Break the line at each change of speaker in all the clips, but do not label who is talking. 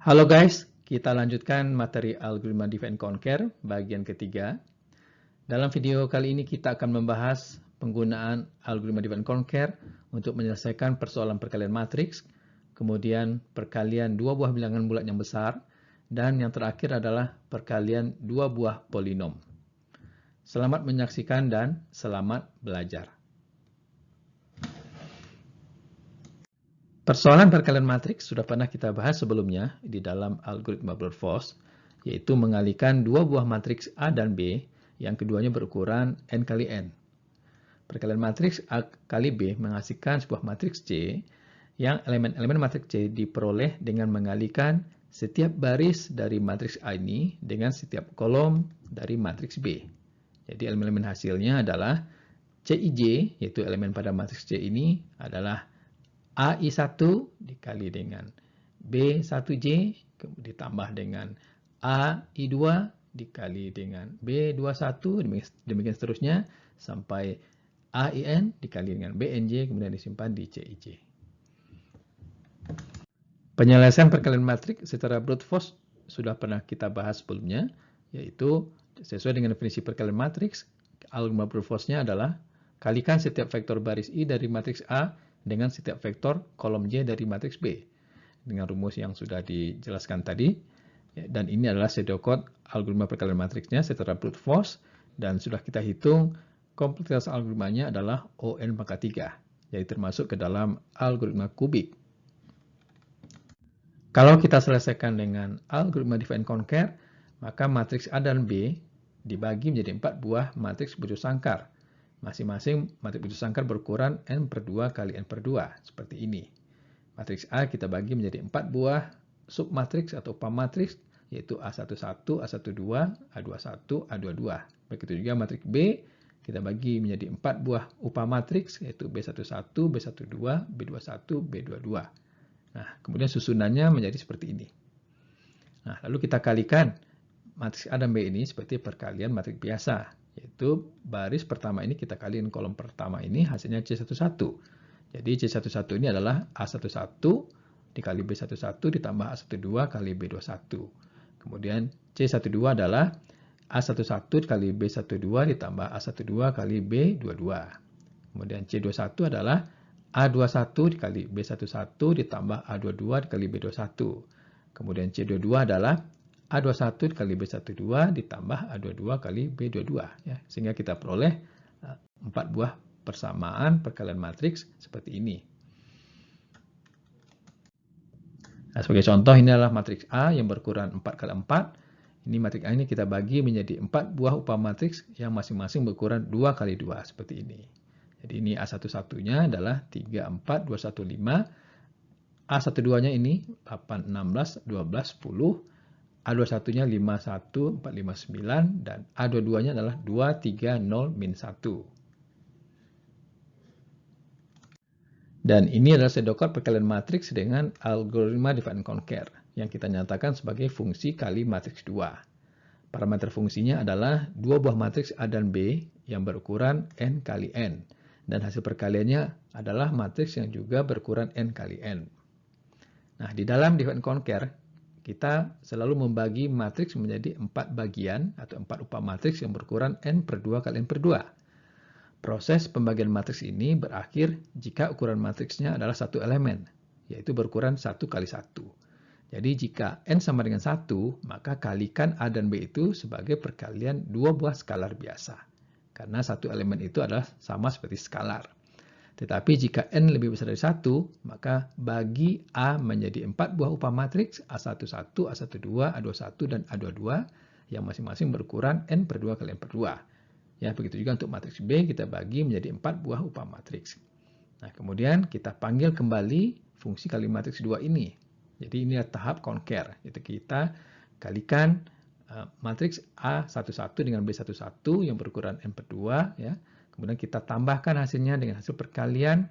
Halo guys, kita lanjutkan materi algoritma divide and conquer bagian ketiga. Dalam video kali ini kita akan membahas penggunaan algoritma divide and conquer untuk menyelesaikan persoalan perkalian matriks, kemudian perkalian dua buah bilangan bulat yang besar, dan yang terakhir adalah perkalian dua buah polinom. Selamat menyaksikan dan selamat belajar. Persoalan perkalian matriks sudah pernah kita bahas sebelumnya di dalam algoritma brute force, yaitu mengalihkan dua buah matriks A dan B yang keduanya berukuran n kali n. Perkalian matriks A kali B menghasilkan sebuah matriks C yang elemen-elemen matriks C diperoleh dengan mengalihkan setiap baris dari matriks A ini dengan setiap kolom dari matriks B. Jadi elemen-elemen hasilnya adalah CIJ, yaitu elemen pada matriks C ini adalah AI1 dikali dengan B1J ditambah dengan AI2 dikali dengan B21, demikian seterusnya sampai AIN dikali dengan BNJ kemudian disimpan di CIJ. Penyelesaian perkalian matriks secara brute force sudah pernah kita bahas sebelumnya, yaitu sesuai dengan definisi perkalian matriks, algoritma brute force-nya adalah kalikan setiap vektor baris I dari matriks A dengan setiap vektor kolom J dari matriks B. Dengan rumus yang sudah dijelaskan tadi. Dan ini adalah pseudocode algoritma perkalian matriksnya secara brute force. Dan sudah kita hitung kompleksitas algoritmanya adalah ON pangkat 3. Jadi termasuk ke dalam algoritma kubik. Kalau kita selesaikan dengan algoritma divide and conquer, maka matriks A dan B dibagi menjadi 4 buah matriks bujur sangkar. Masing-masing matriks bujur sangkar berukuran n/2 kali n/2, seperti ini. Matriks A kita bagi menjadi 4 buah submatriks atau upamatriks, yaitu A11, A12, A21, A22. Begitu juga matriks B kita bagi menjadi 4 buah upamatriks, yaitu B11, B12, B21, B22. Nah, kemudian susunannya menjadi seperti ini. Nah, lalu kita kalikan matriks A dan B ini seperti perkalian matriks biasa. Yaitu baris pertama ini kita kaliin kolom pertama ini hasilnya C11. Jadi C11 ini adalah A11 dikali B11 ditambah A12 kali B21. Kemudian C12 adalah A11 kali B12 ditambah A12 kali B22. Kemudian C21 adalah A21 dikali B11 ditambah A22 dikali B21. Kemudian C22 adalah A21 kali B12 ditambah A22 kali B22. Ya, sehingga kita peroleh 4 buah persamaan perkalian matriks seperti ini. Nah, sebagai contoh ini adalah matriks A yang berukuran 4 kali 4. Ini matriks A ini kita bagi menjadi 4 buah upamatriks yang masing-masing berukuran 2 kali 2 seperti ini. Jadi ini A11-nya adalah 3, 4, 2, 1, 5. A12-nya ini 8, 16, 12, 10. A21-nya 51, 4, 5, 9, dan A22-nya adalah 2, 3, 0, min 1. Dan ini adalah pseudocode perkalian matriks dengan algoritma divide and conquer yang kita nyatakan sebagai fungsi kali matriks 2. Parameter fungsinya adalah dua buah matriks A dan B yang berukuran n kali n. Dan hasil perkaliannya adalah matriks yang juga berukuran n kali n. Nah, di dalam divide and conquer, kita selalu membagi matriks menjadi 4 bagian atau 4 upamatriks yang berukuran n/2 kali n/2. Proses pembagian matriks ini berakhir jika ukuran matriksnya adalah satu elemen, yaitu berukuran 1 kali 1. Jadi jika n sama dengan 1, maka kalikan A dan B itu sebagai perkalian dua buah skalar biasa. Karena satu elemen itu adalah sama seperti skalar. Tetapi jika n lebih besar dari 1, maka bagi A menjadi 4 buah upamatriks A11, A12, A21, dan A22 yang masing-masing berukuran n/2 kali n/2. Ya, begitu juga untuk matriks B kita bagi menjadi 4 buah upamatriks. Nah, kemudian kita panggil kembali fungsi kali matriks 2 ini. Jadi ini adalah tahap conquer, yaitu kita kalikan matriks A11 dengan B11 yang berukuran n/2 ya. Kemudian kita tambahkan hasilnya dengan hasil perkalian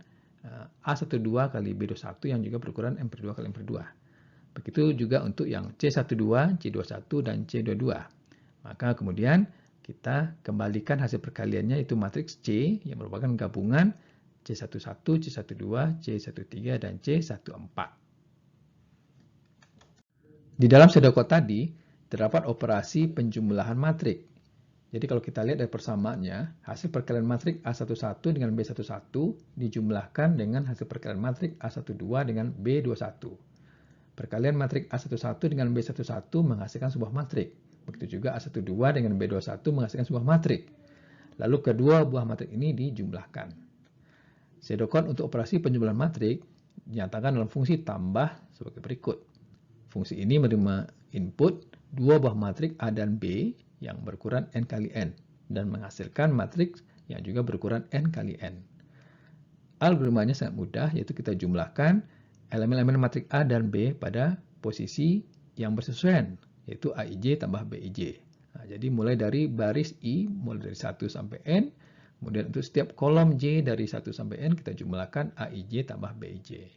A12 kali B21 yang juga berukuran n/2 kali n/2. Begitu juga untuk yang C12, C21, dan C22. Maka kemudian kita kembalikan hasil perkaliannya itu matriks C yang merupakan gabungan C11, C12, C13, dan C14. Di dalam pseudocode tadi, terdapat operasi penjumlahan matrik. Jadi kalau kita lihat dari persamaannya, hasil perkalian matrik A11 dengan B11 dijumlahkan dengan hasil perkalian matrik A12 dengan B21. Perkalian matrik A11 dengan B11 menghasilkan sebuah matrik. Begitu juga A12 dengan B21 menghasilkan sebuah matrik. Lalu kedua buah matrik ini dijumlahkan. Pseudocode untuk operasi penjumlahan matrik dinyatakan dalam fungsi tambah sebagai berikut. Fungsi ini menerima input dua buah matrik A dan B yang berukuran n kali n dan menghasilkan matriks yang juga berukuran n kali n. Algoritmanya sangat mudah, yaitu kita jumlahkan elemen-elemen matrik A dan B pada posisi yang bersesuaian, yaitu AIJ tambah BIJ. Nah, jadi mulai dari baris I, mulai dari 1 sampai N, kemudian untuk setiap kolom J dari 1 sampai N, kita jumlahkan AIJ tambah BIJ.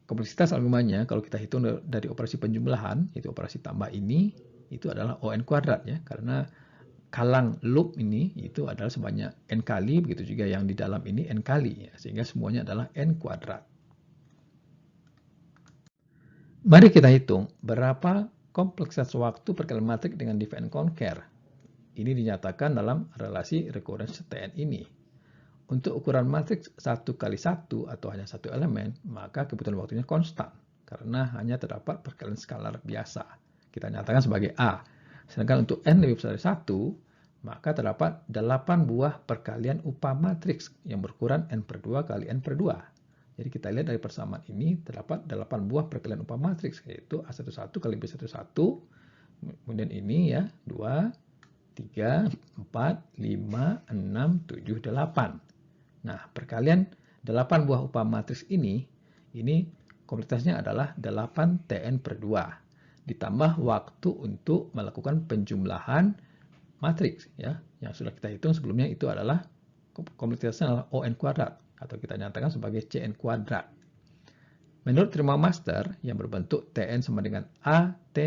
Kompleksitas algoritmanya, kalau kita hitung dari operasi penjumlahan, yaitu operasi tambah ini, itu adalah ON kuadrat ya, karena kalang loop ini itu adalah sebanyak n kali, begitu juga yang di dalam ini n kali, ya, sehingga semuanya adalah n kuadrat. Mari kita hitung berapa kompleksitas waktu perkalian matrik dengan divide and conquer. Ini dinyatakan dalam relasi recurrence Tn ini. Untuk ukuran matriks 1 kali 1 atau hanya satu elemen, maka kebutuhan waktunya konstan, karena hanya terdapat perkalian skalar biasa. Kita nyatakan sebagai A. Sedangkan untuk n lebih besar dari 1, maka terdapat 8 buah perkalian upah matriks yang berukuran n per 2 kali n per 2. Jadi kita lihat dari persamaan ini terdapat 8 buah perkalian upah matriks, yaitu A11 kali B11, kemudian ini ya, 2, 3, 4, 5, 6, 7, 8. Nah, perkalian 8 buah upah matriks ini kompleksitasnya adalah 8 Tn per 2. Ditambah waktu untuk melakukan penjumlahan matriks ya, yang sudah kita hitung sebelumnya, itu adalah kompleksitasnya adalah ON kuadrat atau kita nyatakan sebagai CN kuadrat. Menurut teorema master yang berbentuk Tn sama dengan AT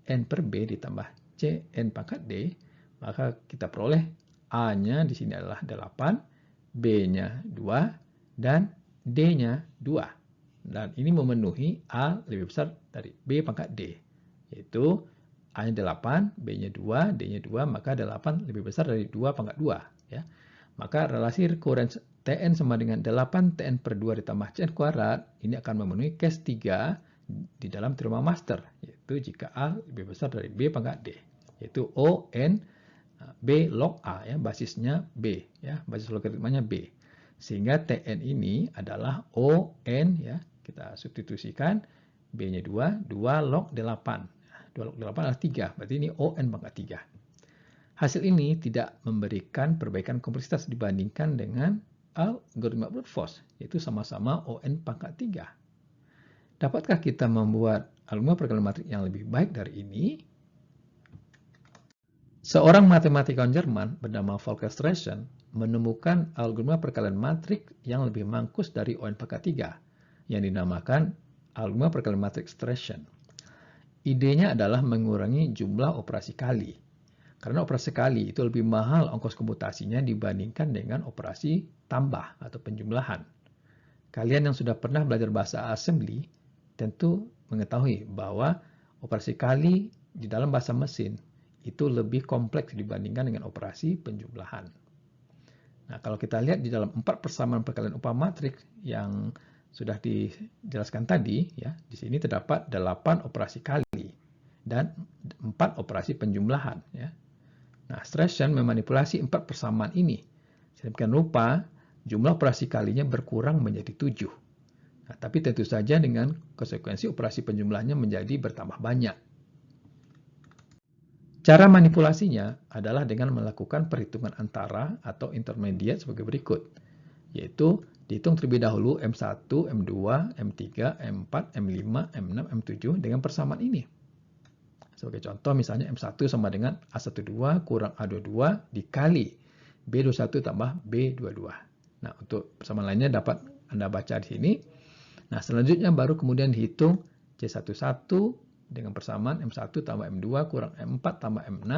n per B ditambah Cn pangkat D, maka kita peroleh A-nya di sini adalah 8, B-nya 2, dan D-nya 2. Dan ini memenuhi A lebih besar dari B pangkat D, yaitu A-nya 8, B-nya 2, D-nya 2, maka 8 lebih besar dari 2 pangkat 2. Ya. Maka relasi recurrence Tn sama dengan 8 Tn per 2 ditambah Cn kuadrat, ini akan memenuhi case 3 di dalam teorema master, yaitu jika A lebih besar dari B pangkat D, yaitu ON B log A, ya, basisnya B, ya, basis logaritmanya B. Sehingga Tn ini adalah ON, ya, kita substitusikan, B-nya 2, 2 log 8. 2 log 8 adalah 3, berarti ini ON pangkat 3. Hasil ini tidak memberikan perbaikan kompleksitas dibandingkan dengan algoritma brute force, yaitu sama-sama ON pangkat 3. Dapatkah kita membuat algoritma perkalian matrik yang lebih baik dari ini? Seorang matematikawan Jerman bernama Volker Stressen menemukan algoritma perkalian matrik yang lebih mangkus dari ON pangkat 3, yang dinamakan algoritma perkalian matrik Stressen. Idenya adalah mengurangi jumlah operasi kali. Karena operasi kali itu lebih mahal ongkos komputasinya dibandingkan dengan operasi tambah atau penjumlahan. Kalian yang sudah pernah belajar bahasa assembly tentu mengetahui bahwa operasi kali di dalam bahasa mesin itu lebih kompleks dibandingkan dengan operasi penjumlahan. Nah, kalau kita lihat di dalam 4 persamaan perkalian upah matriks yang sudah dijelaskan tadi, ya, di sini terdapat 8 operasi kali dan 4 operasi penjumlahan. Ya. Nah, Stressen memanipulasi 4 persamaan ini. Sedemikian rupa, jumlah operasi kalinya berkurang menjadi 7. Nah, tapi tentu saja dengan konsekuensi operasi penjumlahannya menjadi bertambah banyak. Cara manipulasinya adalah dengan melakukan perhitungan antara atau intermediate sebagai berikut, yaitu dihitung terlebih dahulu M1, M2, M3, M4, M5, M6, M7 dengan persamaan ini. Sebagai contoh misalnya M1 sama dengan A12 kurang A22 dikali B21 tambah B22. Nah, untuk persamaan lainnya dapat Anda baca di sini. Nah, selanjutnya baru kemudian dihitung C11 dengan persamaan M1 tambah M2 kurang M4 tambah M6,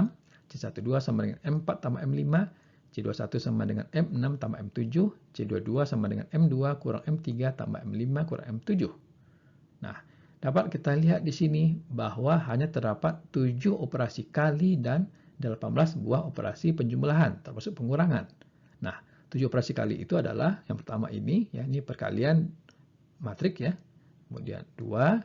C12 sama dengan M4 tambah M5, C21 sama dengan M6 tambah M7, C22 sama dengan M2 kurang M3 tambah M5 kurang M7. Nah, dapat kita lihat di sini bahwa hanya terdapat 7 operasi kali dan 18 buah operasi penjumlahan, termasuk pengurangan. Nah, 7 operasi kali itu adalah yang pertama ini, ya, ini perkalian matriks ya. Kemudian 2,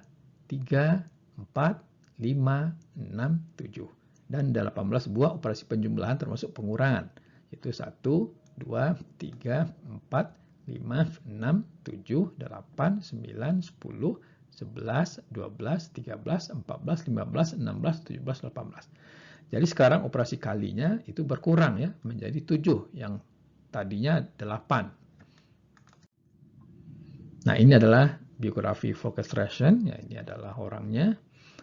3, 4, 5, 6, 7. Dan 18 buah operasi penjumlahan termasuk pengurangan. Itu 1, 2, 3, 4, 5, 6, 7, 8, 9, 10, 11, 12, 13, 14, 15, 16, 17, 18. Jadi sekarang operasi kalinya itu berkurang ya, menjadi 7 yang tadinya 8. Nah, ini adalah biografi Focus Ration, ya, ini adalah orangnya.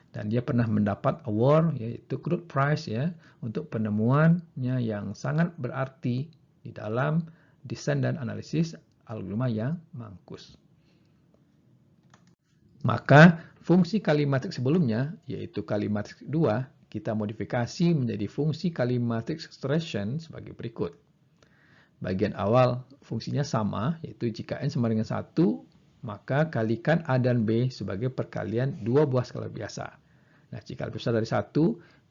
Dan dia pernah mendapat award, yaitu Crude Prize ya, untuk penemuannya yang sangat berarti di dalam desain dan analisis algoritma yang mangkus. Maka fungsi kali matriks sebelumnya, yaitu kali matriks 2, kita modifikasi menjadi fungsi kali matriks extraction sebagai berikut. Bagian awal fungsinya sama, yaitu jika n sama dengan 1, maka kalikan A dan B sebagai perkalian 2 buah skala biasa. Nah, jika lebih besar dari 1,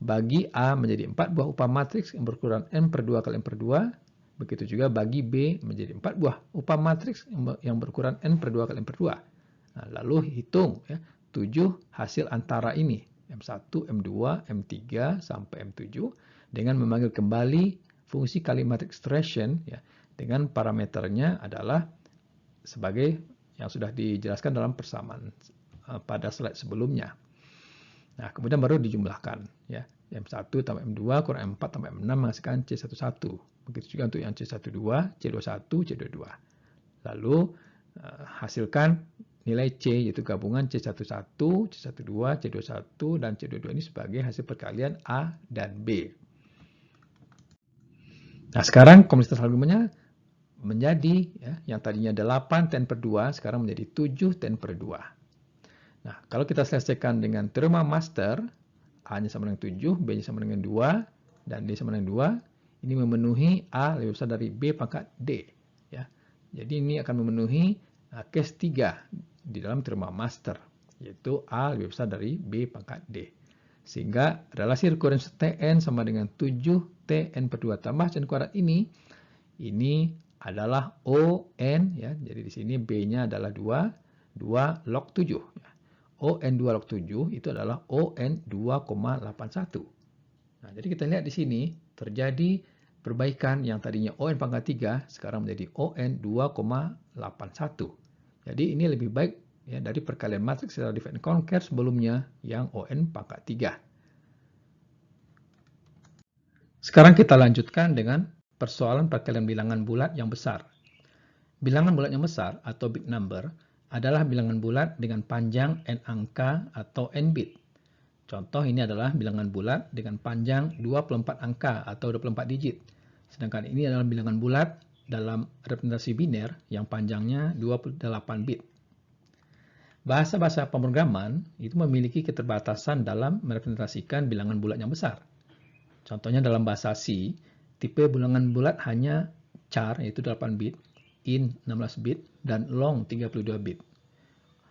bagi A menjadi 4 buah upah matriks yang berukuran n per 2 kali n per 2. Begitu juga bagi B menjadi 4 buah upah matriks yang berukuran n per 2 kali n per 2. Nah, lalu hitung ya, 7 hasil antara ini, M1, M2, M3, sampai M7, dengan memanggil kembali fungsi kali matriks extraction ya, dengan parameternya adalah sebagai yang sudah dijelaskan dalam persamaan pada slide sebelumnya. Nah, kemudian baru dijumlahkan ya. M1 tambah M2 kurang M4 tambah M6 menghasilkan C11. Begitu juga untuk yang C12, C21, C22. Lalu hasilkan nilai C, yaitu gabungan C11, C12, C21, dan C22 ini sebagai hasil perkalian A dan B. Nah, sekarang kompleksitas algoritmanya menjadi ya, yang tadinya 8 10 per 2, sekarang menjadi 7 10 per 2. Nah, kalau kita selesaikan dengan teorema master, A-nya sama dengan 7, B-nya sama dengan 2, dan D sama dengan 2, ini memenuhi A lebih besar dari B pangkat D. Ya. Jadi ini akan memenuhi case 3 di dalam teorema master, yaitu A lebih besar dari B pangkat D. Sehingga relasi rekurrensi Tn sama dengan 7 Tn per 2 tambah Tn kuadrat ini adalah ON, ya. Jadi di sini B-nya adalah 2 log 7. Ya. ON 2 log 7 itu adalah ON 2,81. Nah, jadi kita lihat di sini terjadi perbaikan yang tadinya ON pangkat 3 sekarang menjadi ON 2,81. Jadi ini lebih baik ya, dari perkalian matriks secara divide and conquer sebelumnya yang ON pangkat 3. Sekarang kita lanjutkan dengan persoalan perkalian bilangan bulat yang besar. Bilangan bulat yang besar atau big number adalah bilangan bulat dengan panjang n angka atau n bit. Contoh ini adalah bilangan bulat dengan panjang 24 angka atau 24 digit. Sedangkan ini adalah bilangan bulat dalam representasi biner yang panjangnya 28 bit. Bahasa-bahasa pemrograman itu memiliki keterbatasan dalam merepresentasikan bilangan bulat yang besar. Contohnya dalam bahasa C, tipe bilangan bulat hanya char yaitu 8 bit, int 16 bit, dan long 32 bit.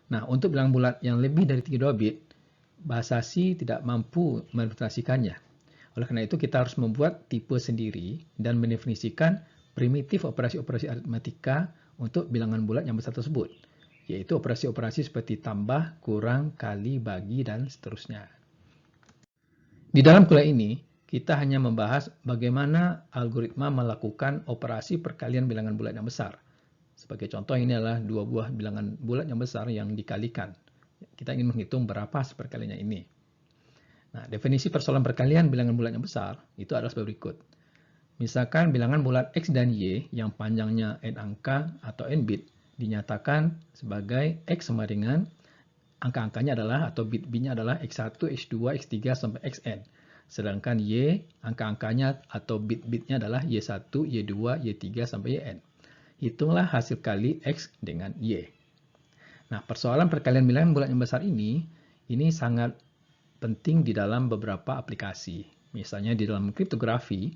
Nah, untuk bilangan bulat yang lebih dari 32 bit, bahasa C tidak mampu merepresentasikannya. Oleh karena itu, kita harus membuat tipe sendiri dan mendefinisikan primitif operasi-operasi aritmatika untuk bilangan bulat yang besar tersebut, yaitu operasi-operasi seperti tambah, kurang, kali, bagi, dan seterusnya. Di dalam kuliah ini, kita hanya membahas bagaimana algoritma melakukan operasi perkalian bilangan bulat yang besar. Sebagai contoh, ini adalah 2 buah bilangan bulat yang besar yang dikalikan. Kita ingin menghitung berapa perkaliannya ini. Nah, definisi persoalan perkalian bilangan bulat yang besar itu adalah sebagai berikut. Misalkan bilangan bulat X dan Y yang panjangnya n angka atau n bit dinyatakan sebagai X sama dengan angka-angkanya adalah atau bit-bitnya adalah X1, X2, X3 sampai Xn. Sedangkan Y, angka-angkanya atau bit-bitnya adalah Y1, Y2, Y3 sampai Yn. Hitunglah hasil kali X dengan Y. Nah, persoalan perkalian bilangan bulat yang besar ini sangat penting di dalam beberapa aplikasi. Misalnya di dalam kriptografi,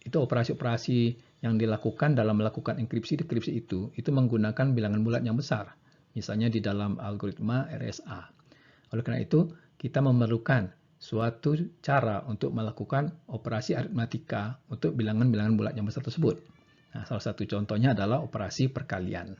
itu operasi-operasi yang dilakukan dalam melakukan enkripsi-dekripsi itu menggunakan bilangan bulat yang besar. Misalnya di dalam algoritma RSA. Oleh karena itu, kita memerlukan suatu cara untuk melakukan operasi aritmatika untuk bilangan-bilangan bulat yang besar tersebut. Nah, salah satu contohnya adalah operasi perkalian.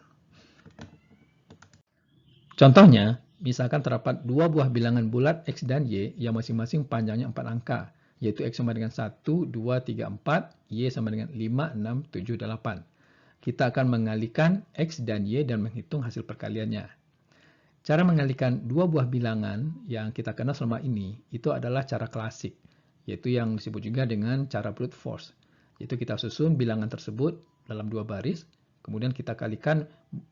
Contohnya, misalkan terdapat dua buah bilangan bulat X dan Y yang masing-masing panjangnya 4 angka, yaitu X sama dengan 1, 2, 3, 4, Y sama dengan 5, 6, 7, 8. Kita akan mengalihkan X dan Y dan menghitung hasil perkaliannya. Cara mengalihkan dua buah bilangan yang kita kenal selama ini, itu adalah cara klasik, yaitu yang disebut juga dengan cara brute force. Yaitu kita susun bilangan tersebut dalam dua baris, kemudian kita kalikan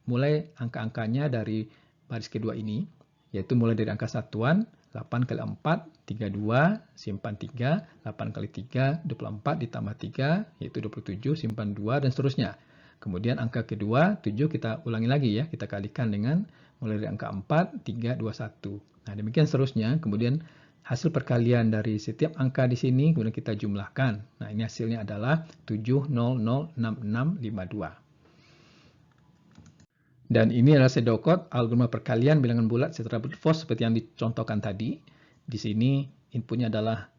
mulai angka-angkanya dari baris kedua ini, yaitu mulai dari angka satuan, 8 kali 4, 32, simpan 3, 8 kali 3, 24, ditambah 3, yaitu 27, simpan 2, dan seterusnya. Kemudian angka kedua, 7, kita ulangi lagi ya, kita kalikan dengan mulai dari angka 4, 3, 2, 1. Nah, demikian seterusnya. Kemudian hasil perkalian dari setiap angka di sini, kemudian kita jumlahkan. Nah, ini hasilnya adalah 7006652. Dan ini adalah sedokot algoritma perkalian bilangan bulat secara brute force seperti yang dicontohkan tadi. Di sini inputnya adalah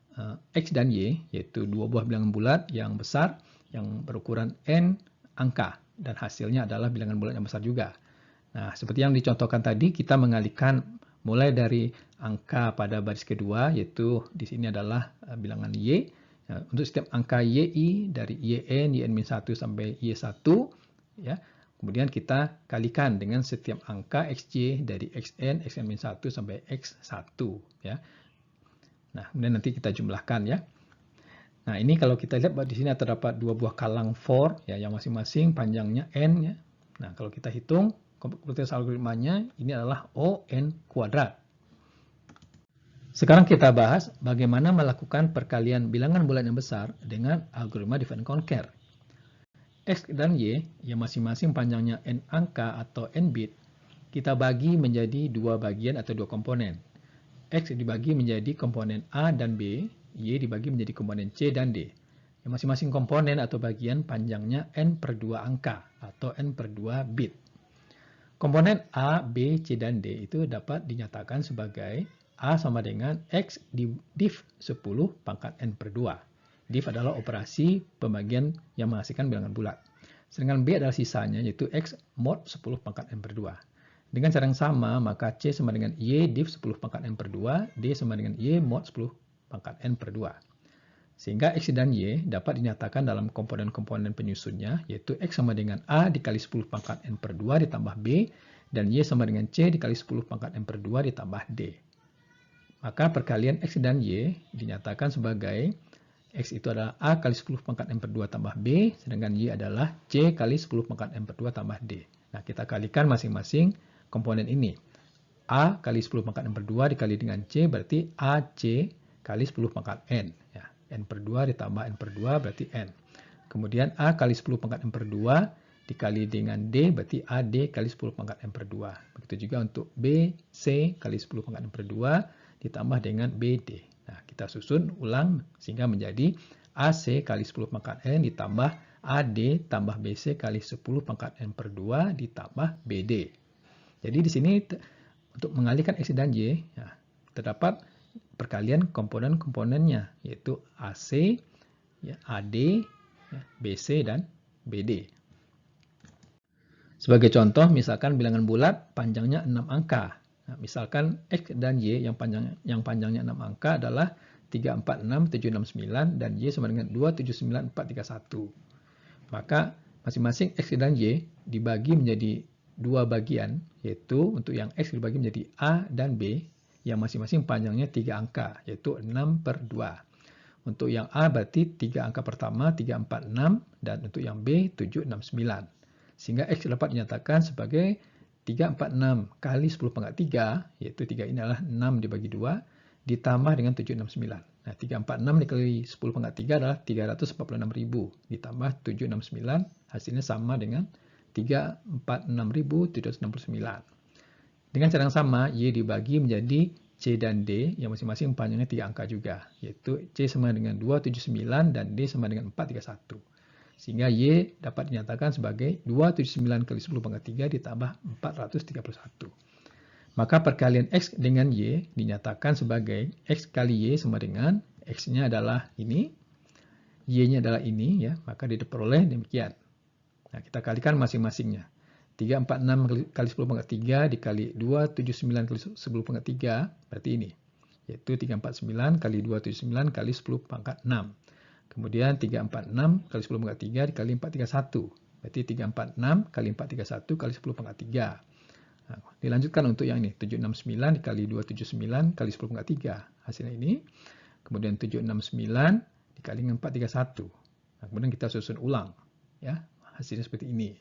X dan Y, yaitu dua buah bilangan bulat yang besar, yang berukuran N angka. Dan hasilnya adalah bilangan bulat yang besar juga. Nah, seperti yang dicontohkan tadi, kita mengalihkan mulai dari angka pada baris kedua, yaitu di sini adalah bilangan Y. Nah, untuk setiap angka YI dari YN, YN-1 sampai Y1, ya. Kemudian kita kalikan dengan setiap angka XY dari XN, XN-1 sampai X1. Ya. Nah, kemudian nanti kita jumlahkan ya. Nah, ini kalau kita lihat di sini terdapat dua buah kalang for ya, yang masing-masing panjangnya N. Ya. Nah, kalau kita hitung, kompleksitas algoritmanya ini adalah ON kuadrat. Sekarang kita bahas bagaimana melakukan perkalian bilangan bulat yang besar dengan algoritma divide and conquer. X dan Y yang masing-masing panjangnya N angka atau N bit, kita bagi menjadi dua bagian atau dua komponen. X dibagi menjadi komponen A dan B, Y dibagi menjadi komponen C dan D. Yang masing-masing komponen atau bagian panjangnya N per 2 angka atau N per 2 bit. Komponen A, B, C, dan D itu dapat dinyatakan sebagai A sama dengan X div 10 pangkat N per 2. Div adalah operasi pembagian yang menghasilkan bilangan bulat. Sedangkan B adalah sisanya, yaitu X mod 10 pangkat N per 2. Dengan cara yang sama, maka C sama dengan Y div 10 pangkat N per 2, D sama dengan Y mod 10 pangkat N per 2. Sehingga X dan Y dapat dinyatakan dalam komponen-komponen penyusunnya, yaitu X sama dengan A dikali 10 pangkat N per 2 ditambah B, dan Y sama dengan C dikali 10 pangkat N per 2 ditambah D. Maka perkalian X dan Y dinyatakan sebagai X itu adalah A kali 10 pangkat N per 2 tambah B, sedangkan Y adalah C kali 10 pangkat N per 2 tambah D. Nah, kita kalikan masing-masing komponen ini. A kali 10 pangkat N per 2 dikali dengan C berarti AC kali 10 pangkat N. Ya, N per 2 ditambah N per 2 berarti N. Kemudian A kali 10 pangkat N per 2 dikali dengan D berarti AD kali 10 pangkat N per 2. Begitu juga untuk B, C kali 10 pangkat N per 2 ditambah dengan BD. Nah, kita susun ulang sehingga menjadi AC kali 10 pangkat N ditambah AD tambah BC kali 10 pangkat N per 2 ditambah BD. Jadi di sini untuk mengalihkan X dan Y, ya, terdapat perkalian komponen-komponennya, yaitu AC, ya, AD, ya, BC, dan BD. Sebagai contoh, misalkan bilangan bulat panjangnya 6 angka. Nah, misalkan X dan Y yang panjangnya 6 angka adalah 346769 dan Y sama dengan 279431. Maka masing-masing X dan Y dibagi menjadi dua bagian, yaitu untuk yang X dibagi menjadi A dan B yang masing-masing panjangnya 3 angka, yaitu 6 per 2. Untuk yang A berarti 3 angka pertama 346 dan untuk yang B 769. Sehingga X dapat dinyatakan sebagai 346 kali 10 pangkat 3, yaitu 3 ini adalah 6 dibagi 2, ditambah dengan 769. Nah, 346 dikali 10 pangkat 3 adalah 346.000, ditambah 769, hasilnya sama dengan 346.769. Dengan cara yang sama, Y dibagi menjadi C dan D, yang masing-masing panjangnya 3 angka juga, yaitu C sama dengan 279 dan D sama dengan 431. Sehingga Y dapat dinyatakan sebagai 279 kali 10 pangkat 3 ditambah 431. Maka perkalian X dengan Y dinyatakan sebagai X kali Y sama dengan X-nya adalah ini, Y-nya adalah ini, ya, maka diperoleh demikian. Nah, kita kalikan masing-masingnya. 346 kali 10 pangkat 3 dikali 279 kali 10 pangkat 3, berarti ini. Yaitu 349 kali 279 kali 10 pangkat 6. Kemudian 346 kali 10 pangkat 3 dikali 431. Berarti 346 kali 431 kali 10 pangkat 3. Nah, dilanjutkan untuk yang ini. 769 dikali 279 kali 10 pangkat 3. Hasilnya ini. Kemudian 769 dikali dengan 431. Nah, kemudian kita susun ulang. Ya, hasilnya seperti ini.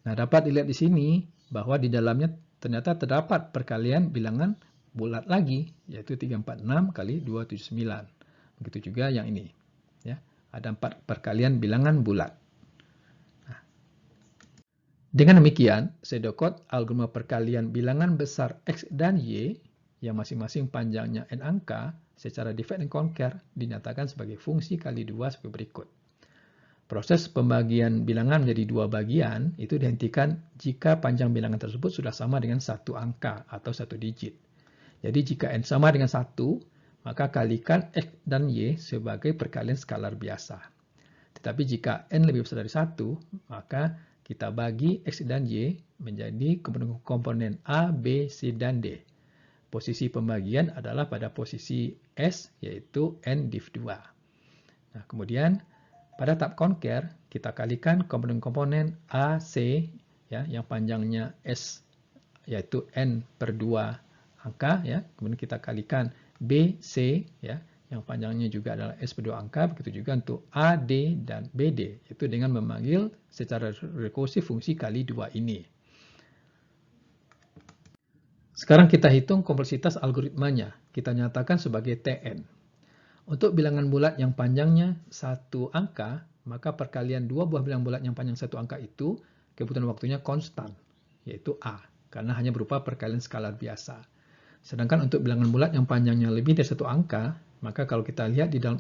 Nah, dapat dilihat di sini bahwa di dalamnya ternyata terdapat perkalian bilangan bulat lagi, yaitu 346 kali 279. Begitu juga yang ini. Ya, ada 4 perkalian bilangan bulat. Nah, dengan demikian, pseudocode algoritma perkalian bilangan besar X dan Y yang masing-masing panjangnya n angka secara divide and conquer dinyatakan sebagai fungsi kali 2 seperti berikut. Proses pembagian bilangan menjadi 2 bagian itu dihentikan jika panjang bilangan tersebut sudah sama dengan 1 angka atau 1 digit. Jadi jika n sama dengan 1, maka kalikan X dan Y sebagai perkalian skalar biasa. Tetapi jika n lebih besar dari 1, maka kita bagi X dan Y menjadi komponen A, B, C, dan D. Posisi pembagian adalah pada posisi S, yaitu n div 2. Nah, kemudian pada tahap conquer, kita kalikan komponen-komponen A, C, ya, yang panjangnya S, yaitu n per 2 angka, ya. Kemudian kita kalikan B, C, ya, yang panjangnya juga adalah S per 2 angka. Begitu juga untuk A, D, dan BD, itu dengan memanggil secara rekursif fungsi kali 2 ini. Sekarang kita hitung kompleksitas algoritmanya. Kita nyatakan sebagai Tn. Untuk bilangan bulat yang panjangnya 1 angka, maka perkalian 2 buah bilangan bulat yang panjang 1 angka itu kebutuhan waktunya konstan, yaitu A, karena hanya berupa perkalian skalar biasa. Sedangkan untuk bilangan bulat yang panjangnya lebih dari 1 angka, maka kalau kita lihat di dalam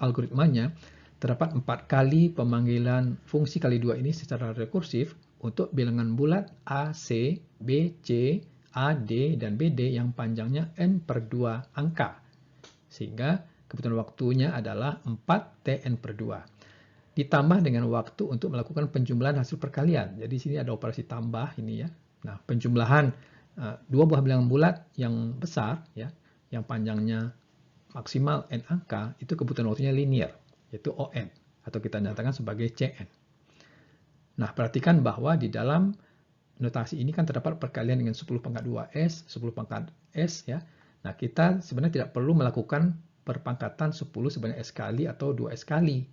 algoritmanya, terdapat 4 kali pemanggilan fungsi kali 2 ini secara rekursif untuk bilangan bulat A, C, B, C, A, D, dan BD yang panjangnya n per 2 angka. Sehingga kebutuhan waktunya adalah 4 Tn per 2. Ditambah dengan waktu untuk melakukan penjumlahan hasil perkalian. Jadi di sini ada operasi tambah ini, ya. Nah, penjumlahan 2 buah bilangan bulat yang besar, ya, yang panjangnya maksimal n angka, itu kebutuhan waktunya linear, yaitu On, atau kita nyatakan sebagai Cn. Nah, perhatikan bahwa di dalam notasi ini kan terdapat perkalian dengan 10 pangkat 2S, 10 pangkat S, ya. Nah, kita sebenarnya tidak perlu melakukan perpangkatan 10 sebanyak S kali atau 2S kali.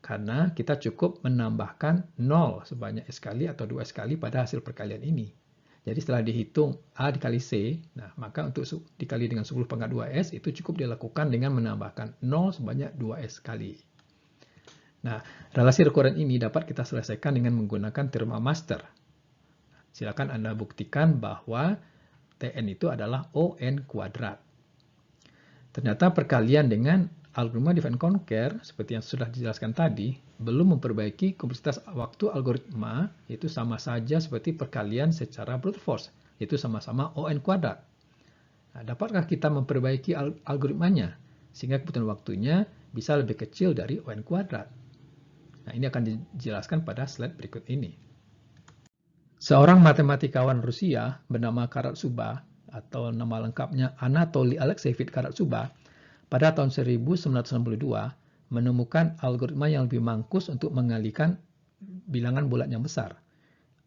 Karena kita cukup menambahkan 0 sebanyak S kali atau 2S kali pada hasil perkalian ini. Jadi setelah dihitung A dikali C, nah maka untuk dikali dengan 10 pangkat 2S itu cukup dilakukan dengan menambahkan 0 sebanyak 2S kali. Nah, relasi rekuren ini dapat kita selesaikan dengan menggunakan teorema master. Silakan Anda buktikan bahwa Tn itu adalah On kuadrat. Ternyata perkalian dengan algoritma divide and conquer, seperti yang sudah dijelaskan tadi, belum memperbaiki kompleksitas waktu algoritma, yaitu sama saja seperti perkalian secara brute force, yaitu sama-sama On kuadrat. Nah, dapatkah kita memperbaiki algoritmanya, sehingga kebutuhan waktunya bisa lebih kecil dari On kuadrat? Nah, ini akan dijelaskan pada slide berikut ini. Seorang matematikawan Rusia bernama Karatsuba, atau nama lengkapnya Anatoly Alexeyevich Karatsuba, pada tahun 1962 menemukan algoritma yang lebih mangkus untuk mengalihkan bilangan bulat yang besar.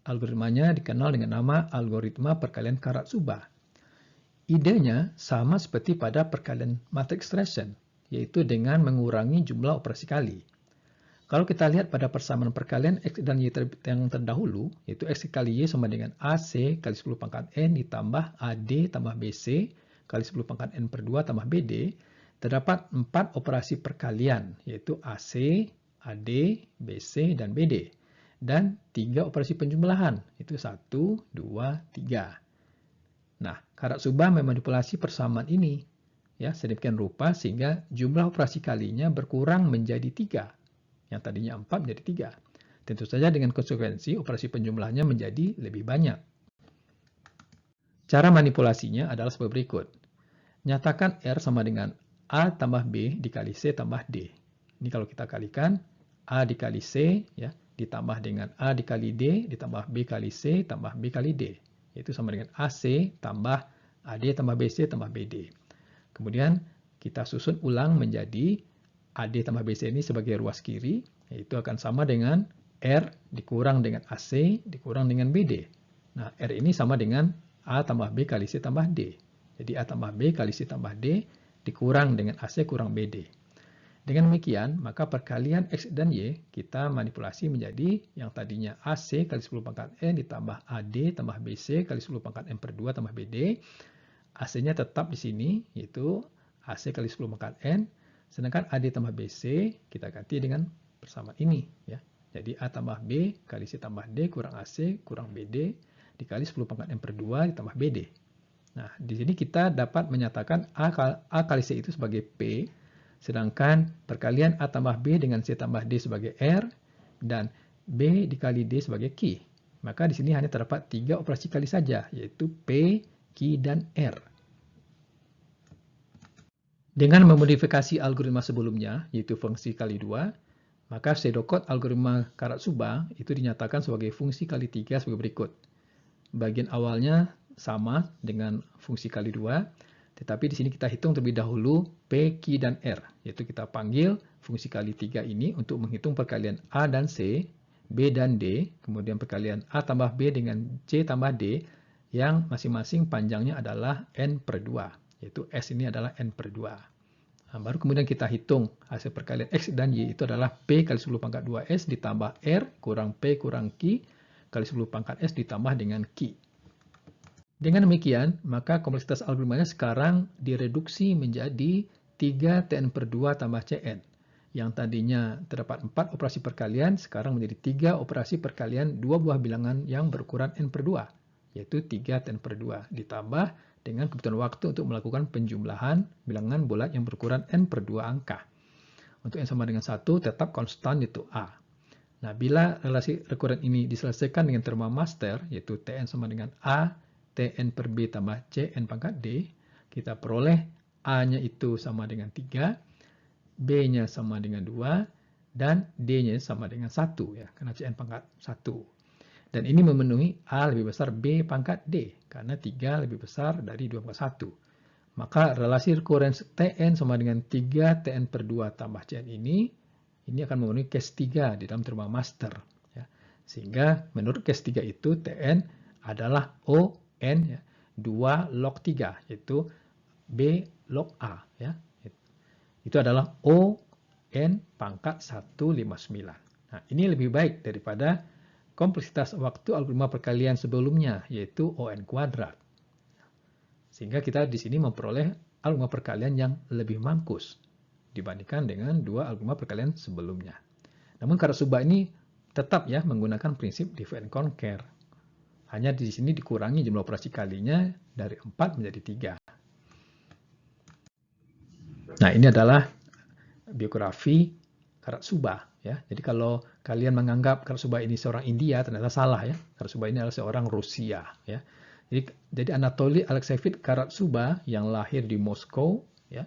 Algoritmanya dikenal dengan nama algoritma perkalian Karatsuba. Idenya sama seperti pada perkalian matrix extraction, yaitu dengan mengurangi jumlah operasi kali. Kalau kita lihat pada persamaan perkalian X dan Y yang terdahulu, yaitu X kali Y sama dengan AC kali 10 pangkat N ditambah AD tambah BC kali 10 pangkat N per 2 tambah BD, terdapat 4 operasi perkalian, yaitu AC, AD, BC, dan BD. Dan 3 operasi penjumlahan, itu 1, 2, 3. Nah, Karatsuba memanipulasi persamaan ini, ya, sedemikian rupa sehingga jumlah operasi kalinya berkurang menjadi 3. Yang tadinya 4 menjadi 3. Tentu saja dengan konsekuensi operasi penjumlahannya menjadi lebih banyak. Cara manipulasinya adalah sebagai berikut. Nyatakan R sama dengan A tambah B dikali C tambah D. Ini kalau kita kalikan, A dikali C ya, ditambah dengan A dikali D, ditambah B kali C, tambah B kali D. Yaitu sama dengan AC tambah AD tambah BC tambah BD. Kemudian kita susun ulang menjadi AD tambah BC ini sebagai ruas kiri, yaitu akan sama dengan R dikurang dengan AC dikurang dengan BD. Nah, R ini sama dengan A tambah B kali C tambah D. Jadi A tambah B kali C tambah D dikurang dengan AC kurang BD. Dengan demikian, maka perkalian X dan Y kita manipulasi menjadi yang tadinya AC kali 10 pangkat N ditambah AD tambah BC kali 10 pangkat N per 2 tambah BD. AC-nya tetap di sini, yaitu AC kali 10 pangkat N. Sedangkan AD tambah BC kita ganti dengan persamaan ini. Ya. Jadi A tambah B kali C tambah D kurang AC kurang BD dikali 10 pangkat N per 2 ditambah BD. Nah, di sini kita dapat menyatakan A kali C itu sebagai P, sedangkan perkalian A tambah B dengan C tambah D sebagai R, dan B dikali D sebagai Q. Maka di sini hanya terdapat 3 operasi kali saja, yaitu P, Q, dan R. Dengan memodifikasi algoritma sebelumnya, yaitu fungsi kali 2, maka pseudocode algoritma Karatsuba itu dinyatakan sebagai fungsi kali 3 sebagai berikut. Bagian awalnya sama dengan fungsi kali 2, tetapi di sini kita hitung terlebih dahulu P, Q, dan R, yaitu kita panggil fungsi kali 3 ini untuk menghitung perkalian A dan C, B dan D, kemudian perkalian A tambah B dengan C tambah D, yang masing-masing panjangnya adalah N per 2, yaitu S ini adalah N per 2. Nah, baru kemudian kita hitung hasil perkalian X dan Y itu adalah P kali 10 pangkat 2S ditambah R kurang P kurang Q kali 10 pangkat S ditambah dengan Q. Dengan demikian, maka kompleksitas algoritmanya sekarang direduksi menjadi 3 Tn per 2 tambah Cn. Yang tadinya terdapat 4 operasi perkalian, sekarang menjadi 3 operasi perkalian 2 buah bilangan yang berukuran N per 2, yaitu 3 Tn per 2, ditambah dengan kebutuhan waktu untuk melakukan penjumlahan bilangan bulat yang berukuran N per 2 angka. Untuk N sama dengan 1 tetap konstan, yaitu A. Nah, bila relasi rekuren ini diselesaikan dengan teorema master, yaitu Tn sama dengan A, Tn per B tambah Cn pangkat D, kita peroleh A-nya itu sama dengan 3, B-nya sama dengan 2, dan D-nya sama dengan 1, ya, karena Cn pangkat 1. Dan ini memenuhi A lebih besar B pangkat D, karena 3 lebih besar dari 2 pangkat 1. Maka relasi rekuren Tn sama dengan 3 Tn per 2 tambah Cn ini akan memenuhi case 3 di dalam teorema master. Ya. Sehingga menurut case 3 itu Tn adalah O N, ya, 2 log 3, yaitu B log A. Ya. Itu adalah O N pangkat 159. Nah, ini lebih baik daripada kompleksitas waktu algoritma perkalian sebelumnya, yaitu ON kuadrat. Sehingga kita di sini memperoleh algoritma perkalian yang lebih mangkus dibandingkan dengan 2 algoritma perkalian sebelumnya. Namun Karatsuba ini tetap ya menggunakan prinsip divide and conquer. Hanya di sini dikurangi jumlah operasi kalinya dari 4 menjadi 3. Nah, ini adalah biografi Karatsuba. Ya. Jadi kalau kalian menganggap Karatsuba ini seorang India, ternyata salah ya. Karatsuba ini adalah seorang Rusia. Ya. Jadi Anatoly Alexeyevich Karatsuba yang lahir di Moskow ya,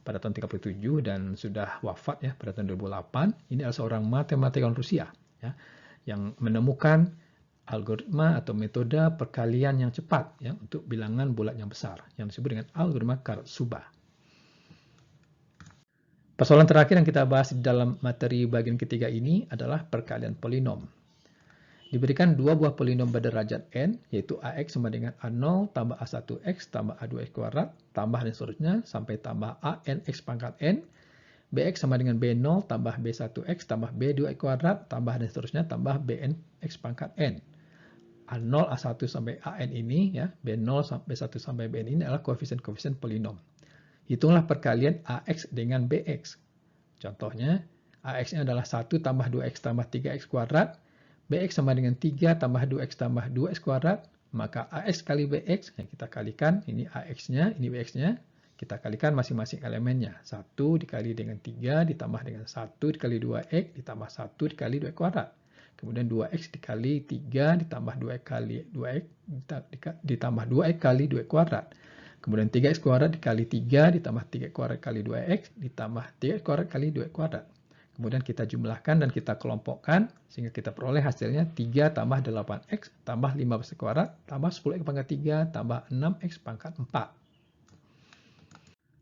pada tahun 37 dan sudah wafat ya pada tahun 2008. Ini adalah seorang matematikawan Rusia ya, yang menemukan algoritma atau metode perkalian yang cepat ya, untuk bilangan bulat yang besar yang disebut dengan algoritma Karatsuba. Persoalan terakhir yang kita bahas di dalam materi bagian ketiga ini adalah perkalian polinom. Diberikan 2 buah polinom berderajat n, yaitu AX sama dengan A0 tambah A1X tambah A2X kuadrat, tambah dan seterusnya sampai tambah ANX pangkat n, BX sama dengan B0 tambah B1X tambah B2X kuadrat, tambah dan seterusnya tambah BNX pangkat n. A0, A1 sampai AN ini, ya, B0, B1 sampai BN ini adalah koefisien-koefisien polinom. Hitunglah perkalian AX dengan BX. Contohnya, AX-nya adalah 1 tambah 2X tambah 3X kuadrat, BX sama dengan 3 tambah 2X tambah 2X kuadrat, maka AX kali BX, yang kita kalikan, ini AX-nya, ini BX-nya, kita kalikan masing-masing elemennya. 1 dikali dengan 3 ditambah dengan 1 dikali 2X ditambah 1 dikali 2X kuadrat. kemudian 2x dikali 3 ditambah 2x kali 2x ditambah 2x kali 2x kuadrat. Kemudian 3x kuadrat dikali 3 ditambah 3x kuadrat kali 2x ditambah 3x kuadrat kali 2x kuadrat. Kemudian kita jumlahkan dan kita kelompokkan sehingga kita peroleh hasilnya 3 tambah 8x tambah 15x kuadrat tambah 10x pangkat 3 tambah 6x pangkat 4.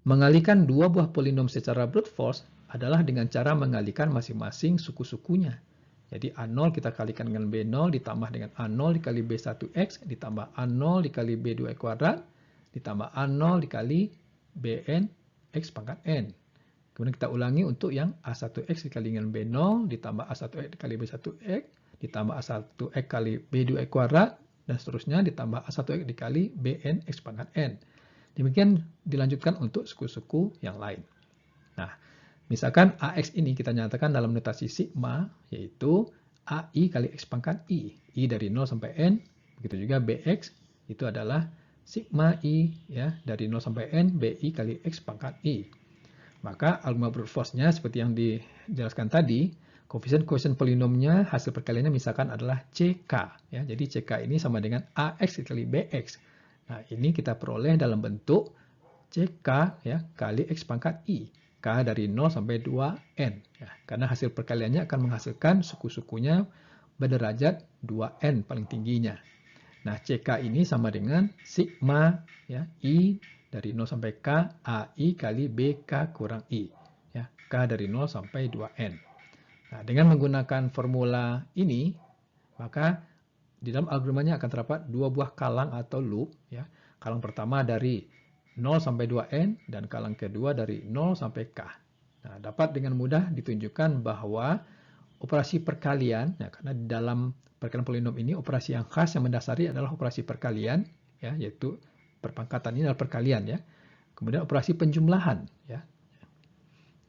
Mengalihkan dua buah polinom secara brute force adalah dengan cara mengalihkan masing-masing suku-sukunya. Jadi A0 kita kalikan dengan B0 ditambah dengan A0 dikali B1x ditambah A0 dikali B2x kuadrat ditambah A0 dikali Bn x pangkat n. Kemudian kita ulangi untuk yang A1x dikali dengan B0 ditambah A1x dikali B1x ditambah A1x kali B2x kuadrat dan seterusnya ditambah A1x dikali Bn x pangkat n. Demikian dilanjutkan untuk suku-suku yang lain. Nah, misalkan AX ini kita nyatakan dalam notasi sigma, yaitu AI kali X pangkat I. I dari 0 sampai N. Begitu juga BX, itu adalah sigma I ya, dari 0 sampai N, BI kali X pangkat I. Maka algoritma brute force-nya seperti yang dijelaskan tadi, koefisien polinomnya, hasil perkaliannya misalkan adalah CK. Ya. Jadi CK ini sama dengan AX kali BX. Nah, ini kita peroleh dalam bentuk CK ya, kali X pangkat I. K dari 0 sampai 2N. Ya, karena hasil perkaliannya akan menghasilkan suku-sukunya berderajat 2N paling tingginya. Nah, CK ini sama dengan sigma ya, I dari 0 sampai K, AI kali BK kurang I. Ya, K dari 0 sampai 2N. Nah, dengan menggunakan formula ini, maka di dalam algoritmanya akan terdapat dua buah kalang atau loop. Ya. Kalang pertama dari 0 sampai 2N dan kalang kedua dari 0 sampai K. Nah, dapat dengan mudah ditunjukkan bahwa operasi perkalian, ya, karena di dalam perkalian polinom ini operasi yang khas yang mendasari adalah operasi perkalian, ya, yaitu perpangkatan ini adalah perkalian. Ya. Kemudian operasi penjumlahan. Ya.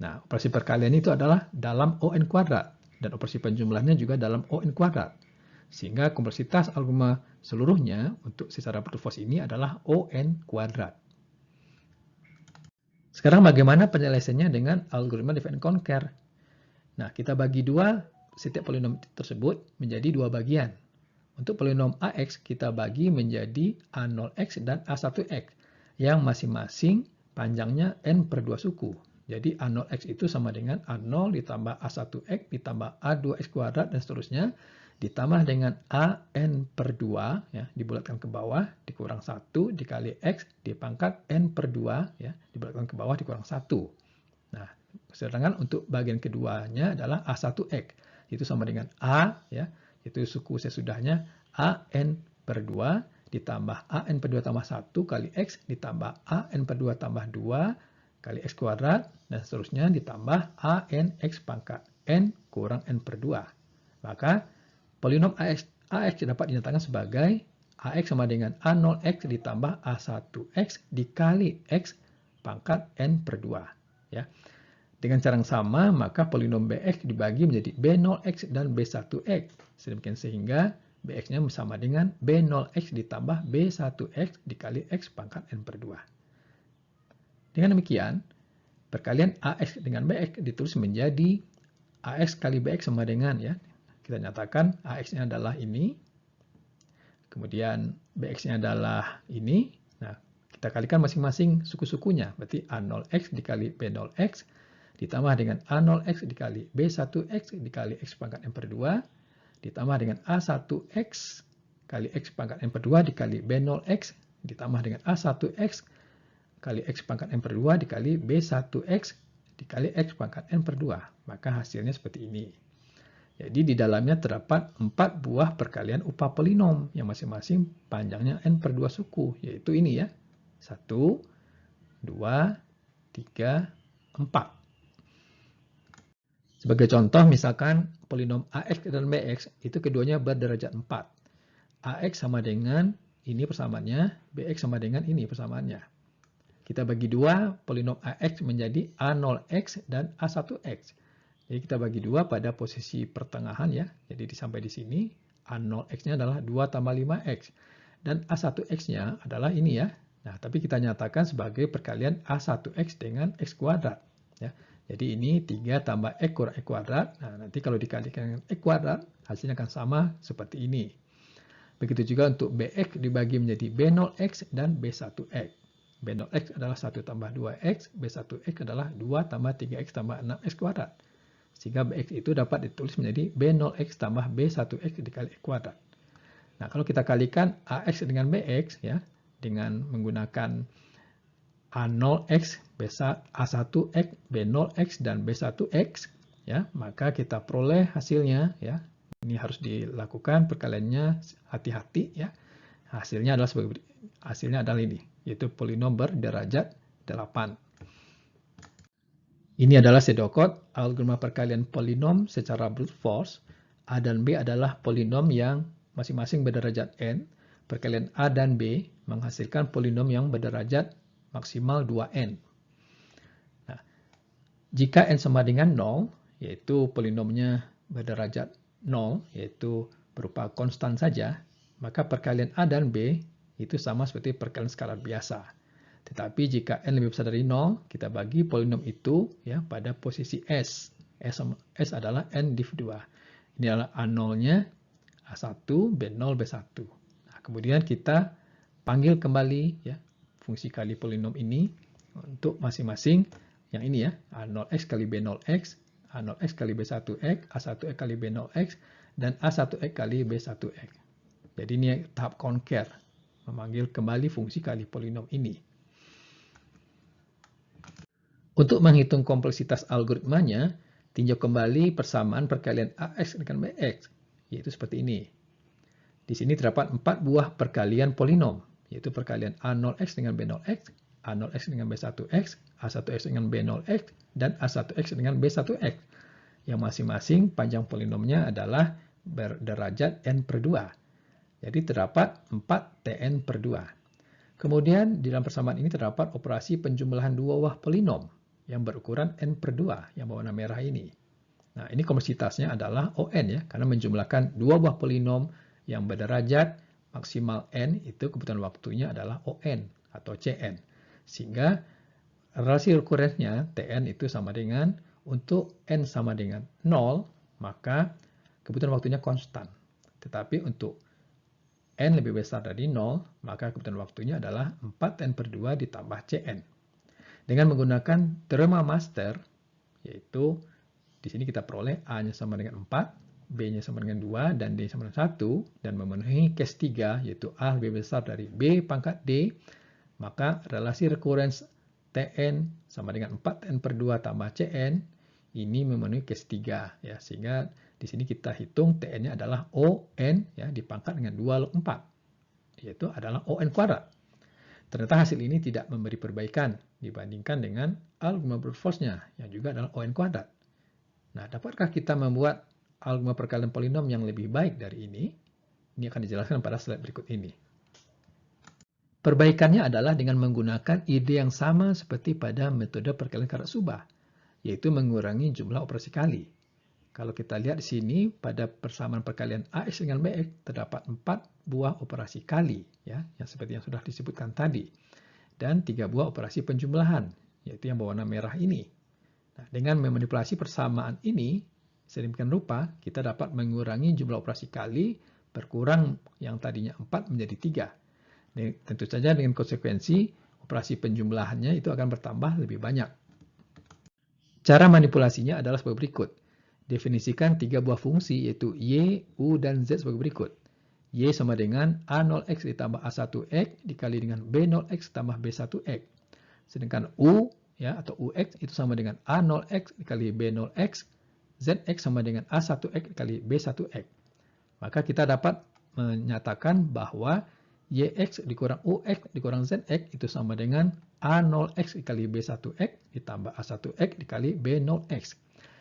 Nah, operasi perkalian itu adalah dalam ON kuadrat dan operasi penjumlahannya juga dalam ON kuadrat. Sehingga kompleksitas algoritma seluruhnya untuk secara brute force ini adalah ON kuadrat. Sekarang bagaimana penyelesaiannya dengan algoritma divide and conquer? Nah, kita bagi dua setiap polinom tersebut menjadi dua bagian. Untuk polinom AX kita bagi menjadi A0X dan A1X yang masing-masing panjangnya N per 2 suku. Jadi A0X itu sama dengan A0 ditambah A1X ditambah A2X kuadrat dan seterusnya ditambah dengan AN per 2, ya, dibulatkan ke bawah, dikurang 1, dikali X, dipangkat N per 2, ya, dibulatkan ke bawah, dikurang 1. Nah, sedangkan untuk bagian keduanya adalah A1X, itu sama dengan A, ya, itu suku sesudahnya AN per 2, ditambah AN per 2 tambah 1 kali X, ditambah AN per 2 tambah 2 kali X kuadrat, dan seterusnya ditambah AN X pangkat N kurang N per 2. Maka polinom AX dapat dinyatakan sebagai AX sama dengan A0X ditambah A1X dikali X pangkat N per 2. Ya. Dengan cara yang sama, maka polinom BX dibagi menjadi B0X dan B1X. Sedemikian sehingga BX-nya sama dengan B0X ditambah B1X dikali X pangkat N per 2. Dengan demikian, perkalian AX dengan BX ditulis menjadi AX kali BX sama dengan, ya, kita nyatakan AX-nya adalah ini, kemudian BX-nya adalah ini. Nah, kita kalikan masing-masing suku-sukunya, berarti A0X dikali B0X, ditambah dengan A0X dikali B1X dikali X pangkat N per 2, ditambah dengan A1X kali X pangkat N per 2 dikali B0X, ditambah dengan A1X kali X pangkat N per 2 dikali B1X dikali X pangkat N per 2. Maka hasilnya seperti ini. Jadi di dalamnya terdapat 4 buah perkalian upah polinom yang masing-masing panjangnya N per 2 suku, yaitu ini ya. 1, 2, 3, 4. Sebagai contoh misalkan polinom AX dan BX itu keduanya berderajat 4. AX sama dengan ini persamaannya, BX sama dengan ini persamaannya. Kita bagi dua polinom AX menjadi A0X dan A1X. Jadi kita bagi dua pada posisi pertengahan ya. Jadi sampai di sini A0X-nya adalah 2 tambah 5X. Dan A1X-nya adalah ini ya. Nah, tapi kita nyatakan sebagai perkalian A1X dengan X kuadrat. Ya. Jadi ini 3 tambah X kurang X kuadrat. Nah, nanti kalau dikalikan dengan X kuadrat, hasilnya akan sama seperti ini. Begitu juga untuk BX dibagi menjadi B0X dan B1X. B0X adalah 1 tambah 2X, B1X adalah 2 tambah 3X tambah 6X kuadrat. Sehingga BX itu dapat ditulis menjadi B0X tambah B1X dikali X kuadrat. Nah, kalau kita kalikan AX dengan BX, ya, dengan menggunakan A0X, A1X, B0X, dan B1X, ya, maka kita peroleh hasilnya, ya. Ini harus dilakukan perkaliannya hati-hati, ya. Hasilnya adalah ini, yaitu polinom berderajat 8. Ini adalah pseudocode algoritma perkalian polinom secara brute force. A dan B adalah polinom yang masing-masing berderajat n. Perkalian A dan B menghasilkan polinom yang berderajat maksimal 2n. Nah, jika n sama dengan 0, yaitu polinomnya berderajat 0, yaitu berupa konstan saja, maka perkalian A dan B itu sama seperti perkalian skalar biasa. Tetapi jika n lebih besar dari 0, kita bagi polinom itu, ya, pada posisi S. S adalah n div 2. Ini adalah A0-nya, A1, B0, B1. Nah, kemudian kita panggil kembali, ya, fungsi kali polinom ini untuk masing-masing yang ini, ya, A0x kali B0x, A0x kali B1x, A1x kali B0x, dan A1x kali B1x. Jadi ini tahap concair, memanggil kembali fungsi kali polinom ini. Untuk menghitung kompleksitas algoritmanya, tinjau kembali persamaan perkalian AX dengan BX, yaitu seperti ini. Di sini terdapat 4 buah perkalian polinom, yaitu perkalian A0x dengan B0x, A0x dengan B1x, A1x dengan B0x, dan A1x dengan B1x, yang masing-masing panjang polinomnya adalah berderajat n per 2. Jadi terdapat 4 Tn per 2. Kemudian di dalam persamaan ini terdapat operasi penjumlahan dua buah polinom yang berukuran n per 2, yang berwarna merah ini. Nah, ini kompleksitasnya adalah On, ya, karena menjumlahkan dua buah polinom yang berderajat maksimal n, itu kebutuhan waktunya adalah On atau Cn. Sehingga relasi rekurensinya Tn itu sama dengan, untuk n sama dengan 0, maka kebutuhan waktunya konstan. Tetapi untuk n lebih besar dari 0, maka kebutuhan waktunya adalah 4n per 2 ditambah Cn. Dengan menggunakan teorema master, yaitu di sini kita peroleh A-nya sama dengan 4, B-nya sama dengan 2, dan D sama dengan 1, dan memenuhi case 3, yaitu A lebih besar dari B pangkat D, maka relasi rekurens Tn sama dengan 4n per 2 tambah Cn, ini memenuhi case 3, ya, sehingga di sini kita hitung Tn-nya adalah On, ya, dipangkat dengan 2 log 4, yaitu adalah On kuadrat. Ternyata hasil ini tidak memberi perbaikan dibandingkan dengan algoritma brute force-nya, yang juga adalah On kuadrat. Nah, dapatkah kita membuat algoritma perkalian polinom yang lebih baik dari ini? Ini akan dijelaskan pada slide berikut ini. Perbaikannya adalah dengan menggunakan ide yang sama seperti pada metode perkalian Karat-Subah, yaitu mengurangi jumlah operasi kali. Kalau kita lihat di sini, pada persamaan perkalian AX dengan BX, terdapat 4 buah operasi kali, ya, yang seperti yang sudah disebutkan tadi. Dan 3 buah operasi penjumlahan, yaitu yang berwarna merah ini. Nah, dengan memanipulasi persamaan ini, sedemikian rupa, kita dapat mengurangi jumlah operasi kali, berkurang yang tadinya 4 menjadi 3. Dan tentu saja dengan konsekuensi, operasi penjumlahannya itu akan bertambah lebih banyak. Cara manipulasinya adalah sebagai berikut. Definisikan 3 buah fungsi, yaitu Y, U, dan Z sebagai berikut. Y sama dengan A0x ditambah A1x dikali dengan B0x tambah B1x. Sedangkan U, ya, atau UX itu sama dengan A0x dikali B0x, ZX sama dengan A1x dikali B1x. Maka kita dapat menyatakan bahwa YX dikurang UX dikurang ZX itu sama dengan A0x dikali B1x ditambah A1x dikali B0x.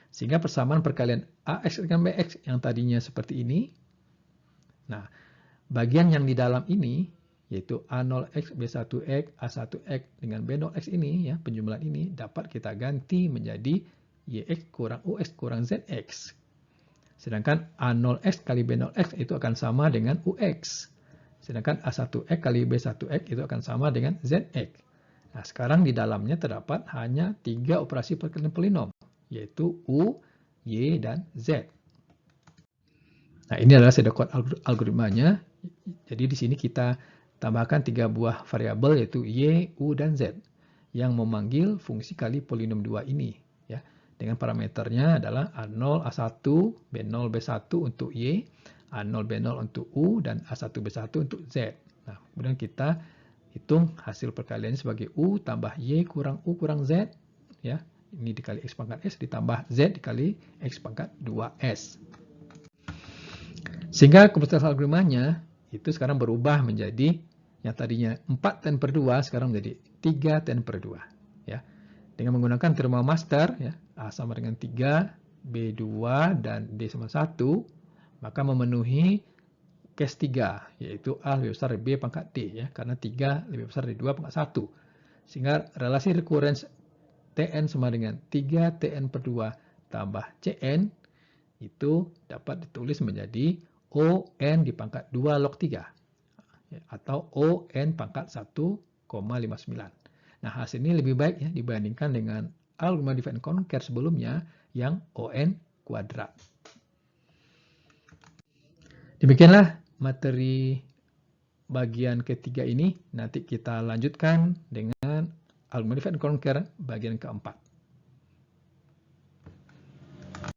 Sehingga persamaan perkalian AX dengan BX yang tadinya seperti ini. Nah, bagian yang di dalam ini, yaitu A0x, B1x, A1x dengan B0x ini, ya, penjumlahan ini dapat kita ganti menjadi YX kurang UX kurang ZX. Sedangkan A0x kali B0x itu akan sama dengan UX. Sedangkan A1x kali B1x itu akan sama dengan ZX. Nah, sekarang di dalamnya terdapat hanya 3 operasi perkalian polinom, yaitu U, Y, dan Z. Nah, ini adalah pseudocode algoritmanya. Jadi di sini kita tambahkan 3 buah variabel yaitu Y, U, dan Z yang memanggil fungsi kali polinom 2 ini. Ya, dengan parameternya adalah A0, A1, B0, B1 untuk Y, A0, B0 untuk U, dan A1, B1 untuk Z. Nah, kemudian kita hitung hasil perkaliannya sebagai U tambah Y kurang U kurang Z. Ya, ini dikali X pangkat S ditambah Z dikali X pangkat 2S. Sehingga kompleksitas algoritmanya itu sekarang berubah menjadi yang tadinya 4 tan per 2 sekarang menjadi 3 tan per 2. Ya. Dengan menggunakan teorema master, ya, A sama dengan 3, B2, dan D sama 1, maka memenuhi case 3, yaitu A lebih besar dari B pangkat D, ya, karena 3 lebih besar dari 2 pangkat 1. Sehingga relasi recurrence Tn sama dengan 3 Tn per 2 tambah Cn itu dapat ditulis menjadi On di pangkat 2 log 3 atau On pangkat 1,59. Nah, hasil ini lebih baik ya dibandingkan dengan algoritma divide and conquer sebelumnya yang On kuadrat. Demikianlah materi bagian ketiga ini. Nanti kita lanjutkan dengan algoritma divide and conquer bagian keempat.